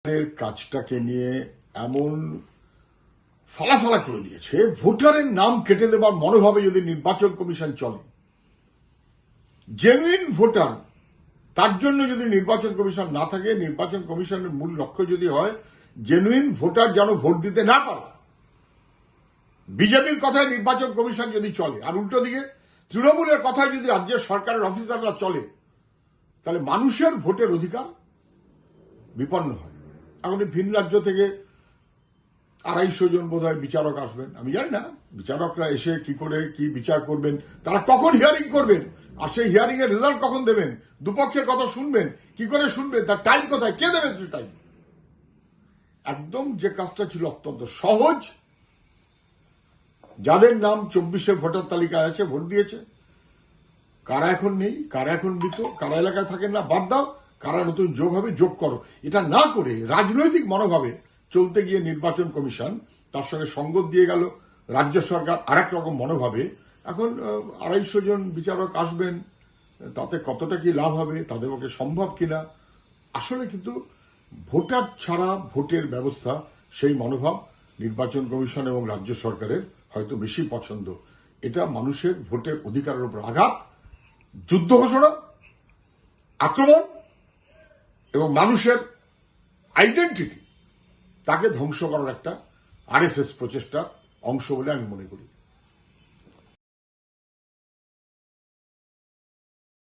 কাজটাকে নিয়ে এমন ফালাফালা করে দিয়েছে, ভোটারের নাম কেটে দেবার মনোভাবে যদি নির্বাচন কমিশন চলে, জেনুইন ভোটার তার জন্য যদি নির্বাচন কমিশন না থাকে, নির্বাচন কমিশনের মূল লক্ষ্য যদি হয় জেনুইন ভোটার যেন ভোট দিতে না পারে, বিজেপির কথায় নির্বাচন কমিশন যদি চলে, আর উল্টো দিকে তৃণমূলের কথায় যদি রাজ্যের সরকারের অফিসাররা চলে, তাহলে মানুষের ভোটের অধিকার বিপন্ন হয়। এখন ভিন রাজ্য থেকে 250 জন বোধহয় বিচারক আসবেন, আমি জানি না বিচারকরা এসে কি করে কি বিচার করবেন, তারা কখন হিয়ারিং করবেন, আর সেই হিয়ারিং এর রেজাল্ট কখন দেবেন, দুপক্ষের কথা শুনবেন, কি করে শুনবেন, তার টাইম কোথায়, কে দেবেন সেই টাইম? একদম যে কাজটা ছিল অত্যন্ত সহজ, যাদের নাম 24 ভোটার তালিকায় আছে, ভোট দিয়েছে, কারা এখন নেই, কারা এখন মৃত, কারা এলাকায় থাকেন না, বাদ দাও, কারা নতুন যোগ হবে যোগ করো, এটা না করে রাজনৈতিক মনোভাবে চলতে গিয়ে নির্বাচন কমিশন তার সঙ্গে সঙ্গত দিয়ে গেল রাজ্য সরকার আরেক রকম মনোভাবে। এখন 250 জন বিচারক আসবেন, তাতে কতটা কি লাভ হবে, তাদের পক্ষে সম্ভব কিনা, আসলে কিন্তু ভোটার ছাড়া ভোটের ব্যবস্থা, সেই মনোভাব নির্বাচন কমিশন এবং রাজ্য সরকারের হয়তো বেশি পছন্দ। এটা মানুষের ভোটের অধিকারের উপর আঘাত, যুদ্ধ ঘোষণা, আক্রমণ এবং মানুষের আইডেন্টিটি তাকে ধ্বংস করার একটা আরএসএস প্রচেষ্টার অংশ বলে আমি মনে করি।